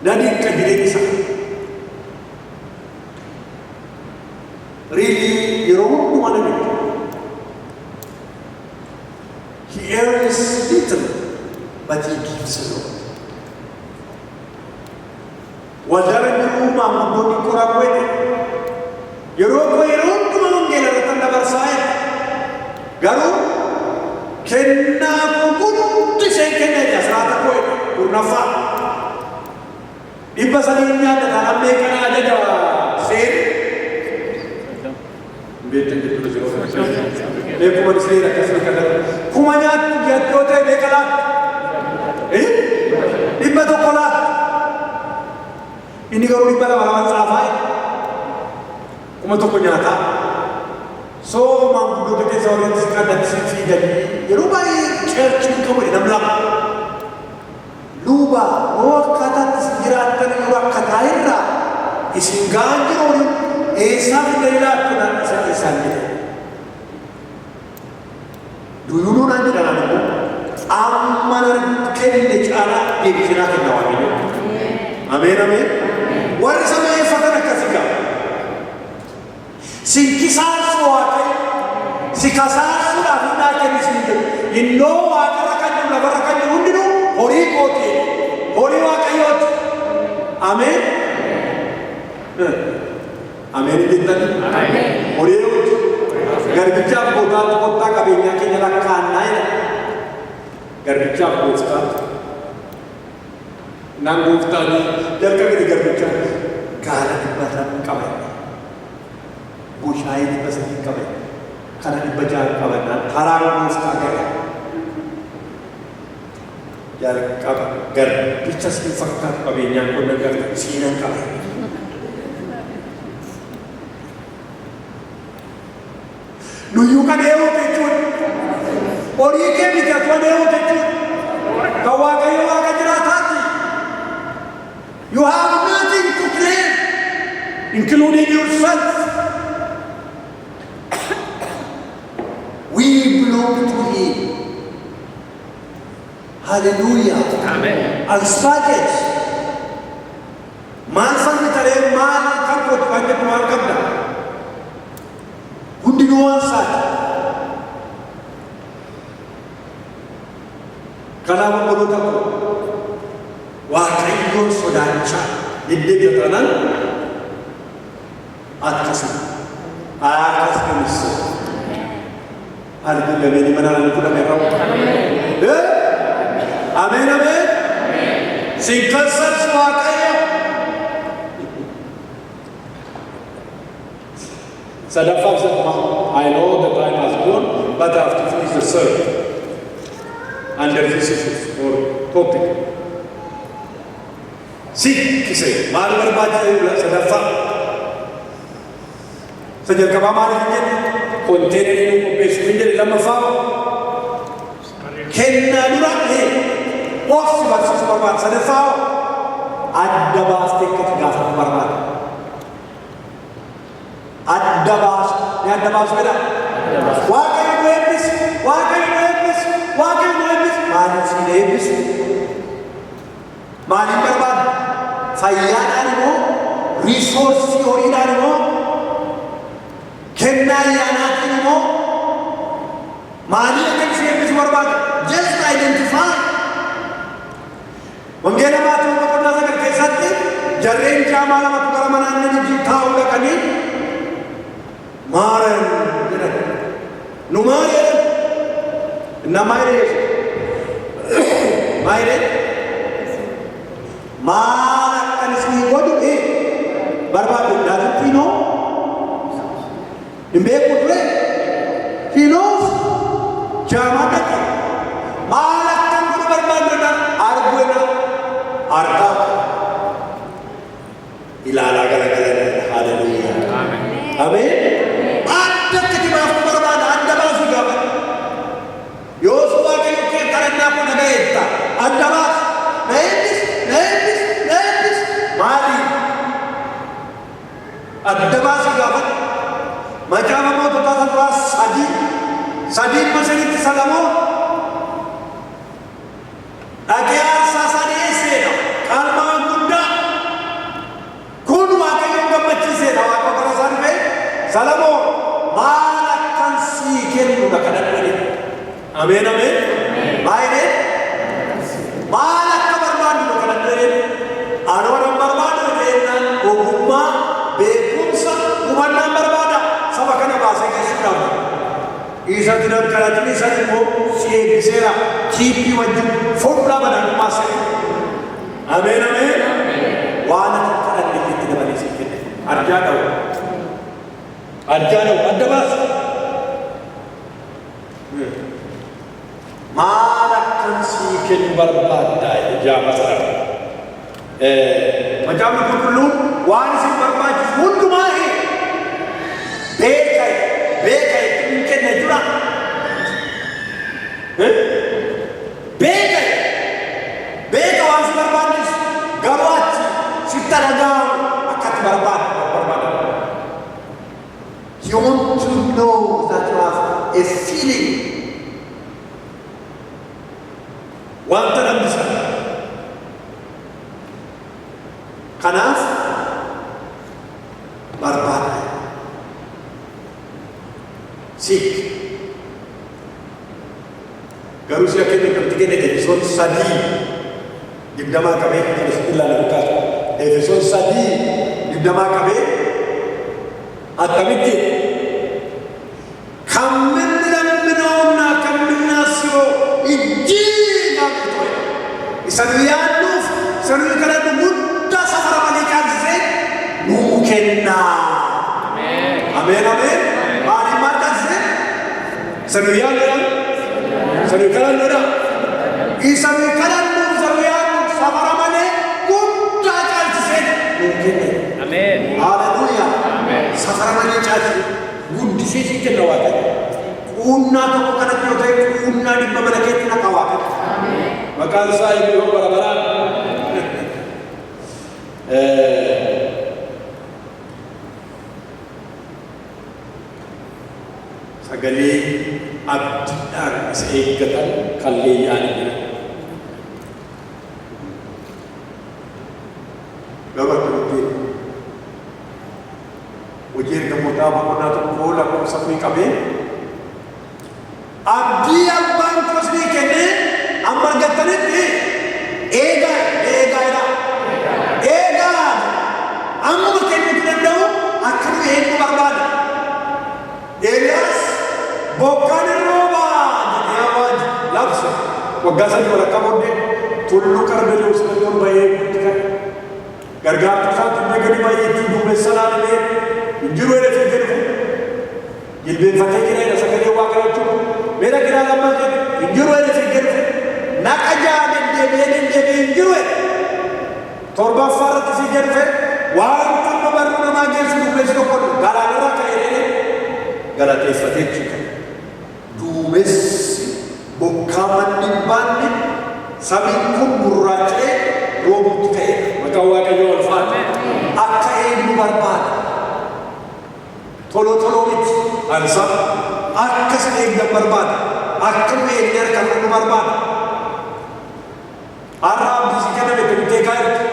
nanti kan jireenya isaa really yeroo hundumaa nanti he earns little but he gives a lot waldara jiruu maamuddoonni qoraa kwete yeroo hundumaa hongeela irratti dabarsaa garuu kennaa hundi isheen kenneeti asraata koo kurnaffaa dhibba sadii nyaatataan ammee kana ajaja seeri beektan jechuudha yeroo beekuma seera akkasii kana kuma nyaattu jettoo ta'e beeka laata dhibba tokko laata inni garuu dhibba lama lamaan saafaa kuma tokko nyaataa soo maanguddoota keessa walitti siqaadatti fiiganii yeroo baay'ee ceerchiin qabu nam lama luuba moo akkaataatti jiraattan yeroo akkataa irraa isin gaan jiruun eessaa fidanii laattunaan isa keessaan jedhe duyuunuu naan jedhanaan immoo amma nan kenne caalaa deebisinaa kenna waaqayyo ameen ameen warri sameeffatan akkasii qaba sinkisaarsu waaqayyo si kasaarsuudhaaf hundaa kennisni jedhu innoo waaqarra kan jiru lafarra kan jiru hundinuu horii kooti horii waaqayyooti ameen ameen jettani horii kooti garbichaaf gootaatu kottaa qabeenyaa keenya lakkaannaa jedha garbichaaf gooftaatu naan gooftaanii jalqabni garbichaa gaala dhibbatan qabanya bushaayee dhibba sadii qabanya kana dhibba jaha qabannaan karaa gooftaa gara jalqaba garbicha siin fakkaatu qabeenyaan kun nagarta siinan qabanya nuyyuu kan eewwate jechuudha horii kee bitatu kan eewwate jechuudha kan waaqayyo waaqa jiraataati you have nothing to claim including yourself we belong to him hallelujah amen al-spaghetti maal fanni taree maal kan kootu kan jedhu maal qabda hundinuu waan saati kanaaf obboloota koo waaqayyoon sodaachaa deddeebi'atanan akkasuma akkasumas haalli lameen manaan kudhame rawu ameen ameen sinkansas waaqayyo sadaffaan sadma I know the time has gone but I have to finish the sermon under this issue or topic sikkise maal barbaachisa sadaffaa sajalqabaa maaliif jedhe konteenerii nu qopheessu hin jedhe lammaffaa kennaa dura ofsi barsiisu barbaada sadaffaa adda baastee akkati gaafatu barbaada adda baasu ni adda baasu jedha waaqayyo nu eebbisu waaqayyo nu eebbisu waaqayyo nu eebbisu maaliif siin eebbisu maaliif barbaada fayyaadhaan immoo riisoorsii horiidhaan immoo kennaa ayyaanaatiin immoo maaliif akka ishee eebbisu barbaada just identify wangeela maatii boqonnaa sagal keessatti jarreen jaamaa lamatu gara manaan taa'uu dhaqanii maaran jedhan nu maal jedhan እና ማይሬ maal akkan isinii godhu barbaadu daaduu fiinoo hin beeku ture fiinoos jaamannatti maal akkan godhu barbaadudha arguudha argaa ilaalaa garagaraa haleluuyaa ameen adda akkati baafuu barbaada adda baasuu gaafa yoos waaqayyo kee kadhannaa kun dhagayeetta adda baas na eebbis maali adda baasuu gaafa macaafa moototaa duraa sadii masanitti salamoo dhagee aarsaa sadii seena qalmaa guddaa kun waaqayyoon gammachiiseedha waaqa bara isaa dhufee salamoo maal akkan sii kennudha kadhadhani ameen ameen baay'ee maal akka barbaaddu kadhadhani anoonan barbaadu jennaan ogummaa beekumsa hubannaan barbaada saba kana baasee geessuudhaaf isatti nan kadhatini isatti immoo si eebbiseera kiippii wajjin fuudhaa badhaadhummaa siree ameen ameen waan akka kadhanne itti dabalee si kenne arjaa dhawu adda baasa maal akkan sii kennu barbaaddaa ijaaba sana macaafni qulqulluun waan isin barbaachisu hundumaa beeka hin kenne jira beeka waan si barbaachisu garuu achi sitti dhaga'amu akkatti barbaada you want to know that you have a feeling wanta namni sana kanaaf barbaada siik garuu si akka inni qabdi kenne Efesoon 3 digdamaa qabee kan ilaalu kaas Efesoon 3 digdamaa qabee attamitti kan minaminoomna kan minnaasiroo ijjii gaafatu isanu yaadduuf isanu kadhadhu guddaa safara malee caalchisee nuu kennaa ameen ameen maaliin maal caalchisee isanu yaadduudhaan isanu kadhadhuudha isanu kadhadhuuf isanu yaadduuf safara malee guddaa caalchisee nuu kenne ameen haleluuyaa safara malee caalchisee guddisee si kenna waaqayyo quunnaa tokko kanatti yoo ta'e quunnaa dhibba mana keetti naqa waaqayyo maqaan isaa iddoo barabaraan sagalee abdiidhaan isa eeggatan kan leeyyaanii jira gabaabatti hojii ergamootaa boqonnaa tokkoo lakkoofsa 4 qabee abdii abbaan kosbii kennee amma argattanitti eegaa ammuma kennitu danda'u akka nu eeguu barbaada Eeliyaas bokkaan hin roobaa jedhee awwaaji labse waggaa sadii walakkaa booddee tulluu Qarmeliyoos ol bahee guutti kan gargaartuu isaatti illee gadi baay'ee ittiin duumessa laalee injiru jedhee jedhu jilbeenfatee jira sagalee waaqayyoo meera kiraa lammaa jedhu injiru jedhee jedhu naqa jaadeen deebi'ee injiru torbaffaa irratti si jedhu waan tamma barruu namaa geessu duumessi tokko galaanarraa ka'ee galateeffatee jira duumessi bokkaa manni baanne samiin kun gurraacha'ee roobutti ka'e maqaan waaqayyoo ulfaate akka eenyu barbaada toloo miti ansa akka sin eegdan barbaada akka nu eegne harkaan nu barbaada har'a abdii kenname turtee gaaritti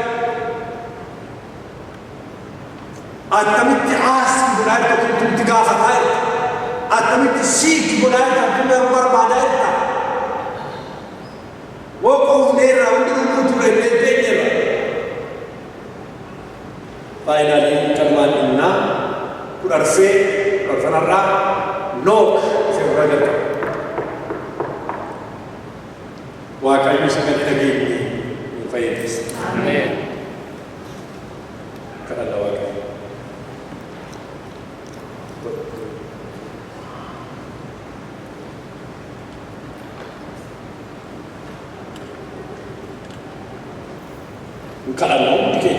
attamitti aasii godhaa irra turtuutti gaafataa irra attamitti siiki godhaa irra kunna barbaadaa irra woqoofneerra hundi dhuguu ture deebi'eerra faayidaalee kalmaan innaa kudharsee Farfanarra Nok Sebraga Wakayu Sakati Nagini Fayes. Amen. Karena Wakayu. Kalau okay.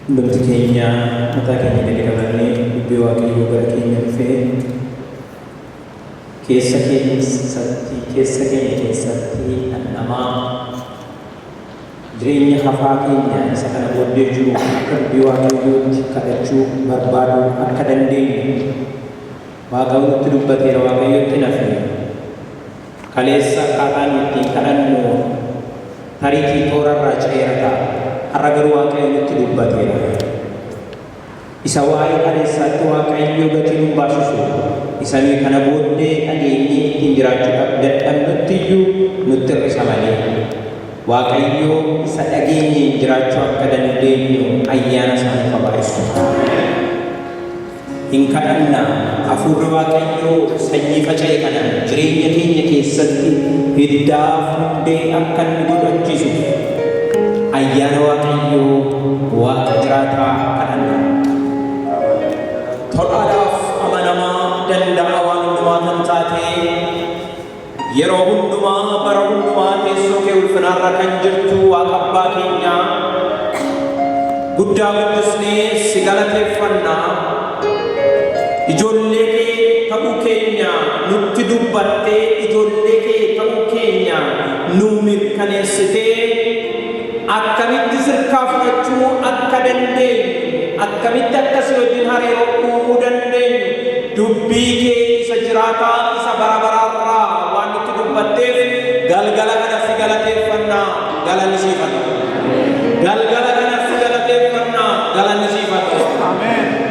Bentuk kayaknya mata kayaknya dari kabarnya biwa kayu berkayaknya fe kesaknya sati nama dirinya hafaknya sekarang berdiri akan biwa kayu kadaju berbadu akadandi Waqawun tudubbate Waaqayyotti nafe kaleessa akkaataan ittiin kadhannu tariitii toorarraa ceerata har'a garuu Waaqayyotti dubbateera isa waa'ee kaleessaatti Waaqayyo gatii nu baasisu isanii kana booddee dhageenyee ittiin jiraachuudhaaf dadhabnuttiyyuu nutti hir'isa malee Waaqayyo isa dhageenyeen jiraachuu akka dandeenyu ayyaana isaanii qabaa'isu Inkadhanna afurri Waaqayyoo sanyii faca'e kana jireenya keenya keessatti hiddaa hundee akka inni godhachiisu ayyaana Waaqayyoo Waaqa jiraataa kadhanna. Tolaadhaaf amanamaa danda'a waan hundumaa kan taate yeroo hundumaa bara hundumaa teessoo kee ulfinaarra kan jirtu Waaqa abbaa keenyaa guddaa guddisnee si galateeffannaa. Ijoollee kee ta'uu keenya nutti dubbattee ijoollee kee ta'uu keenya nu mirkaneessitee akkamitti sirkaa fudhachuu akka dandeenyu akkamitti akkasii wajjin hariiroo uumuu dandeenyu dubbii kee isa jiraataa isa bara baraarraa waan nutti dubbatteef galgala kana si galateeffannaa galanni siif haa ta'u. Galgala kana si galateeffannaa galanni siif haa ta'u.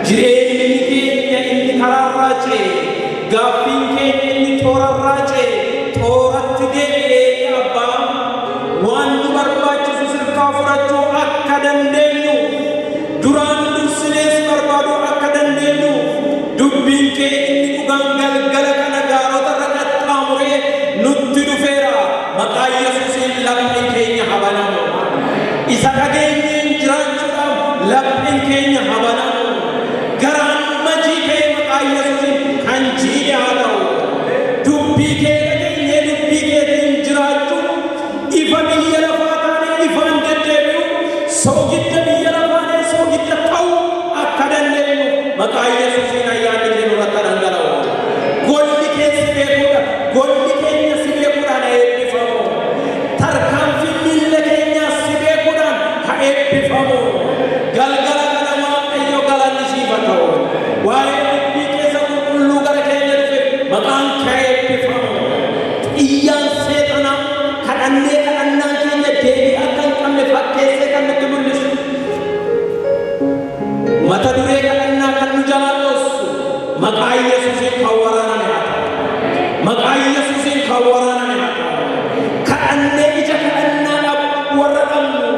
Jireenyi keenya inni karaarraa ce'e gaaffiin keenya inni toorarraa ce'e tooratti deebi'ee abbaa waan nu barbaachisu sirkaa fudhachuu akka dandeenyu duraan dursinees barbaaduu akka dandeenyu dubbiin kee inni dhugaan galgala kana gaarota irra qaxxaamuree nutti dhufeera maqaa Yesuusiin lapheen keenya haa banamu isa dhageenyeen jiraachuudhaaf lapheen keenya haa banamu garaan majii kee maqaa Yesuusiin kan jiidhe haa ta'u dubbii kee dhageenyee dubbii keetiin jiraachuun ifa biyya lafaa taanee ifaan deddeebi'u soogidda biyya lafaa taanee soogidda ta'uu akka dandeenyu maqaa Yesuusiin ayyaanni kee nurratti dhangala'u golli kee si beekuudha golli keenya si beekuudhaan haa eebbifamu tarkaanfiin miilla keenyaa si beekuudhaan haa eebbifamu galgala kana Waaqayyo galanni siif haa ta'u waa'ee dubbii keessa qulqulluu gara keenya dhufe maqaan kee eebbifamu xiyyaan seexanaa kadhannee kadhannaan keenya deebii akka hin qabne fakkeessee kan nutti mul'isu mata duree kadhannaa kan nu jalaa dhoossu maqaa Yesuusiin kan waraaname haa ta'u maqaa Yesuusiin kan waraaname haa ta'u kadhannee ija kadhannaadhaaf warra dhabnu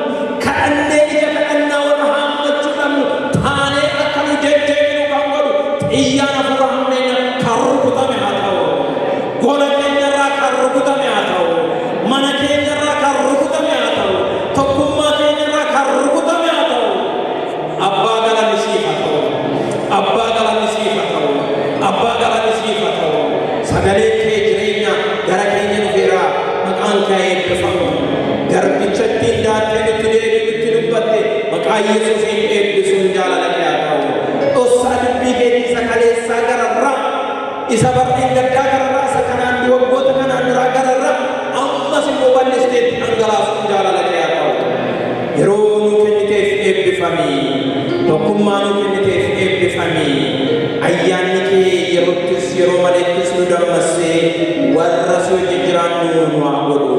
kadhannee ija kadhannaa warra haammachuu dhabnu taanee akka nu deddeebinu kan godhu xiyyaan hafuura hammeenya kan rukutame haa ta'u gola keenyarraa kan rukutame haa ta'u mana keenyarraa kan rukutame haa ta'u tokkummaa keenyarraa kan rukutame haa ta'u abbaa galanni siif haa ta'u abbaa galanni siif haa ta'u abbaa galanni siif haa ta'u sagalee kee jireenya gara keenya dhufeera maqaan kee eebbifamu garbicha ittiin daattee nutti deebii nutti dubbatte maqaa Yesuusiin eebbisuun jaalala kee haa ta'u dhossaa dubbii keetii isa kaleessaa gararraa isa bardiin gaddaa gararraa isa kanaan waggoota kanaan duraa gararraa ammas immoo bal'isteetti dhangalaasuun jaalala kee haa ta'u yeroo nu kenniteef eebbifamii tokkummaa nu kenniteef eebbifamii ayyaanni kee yeroottis yeroo maleettis nu dammassee warra si wajjin jiraannu nu haa godhu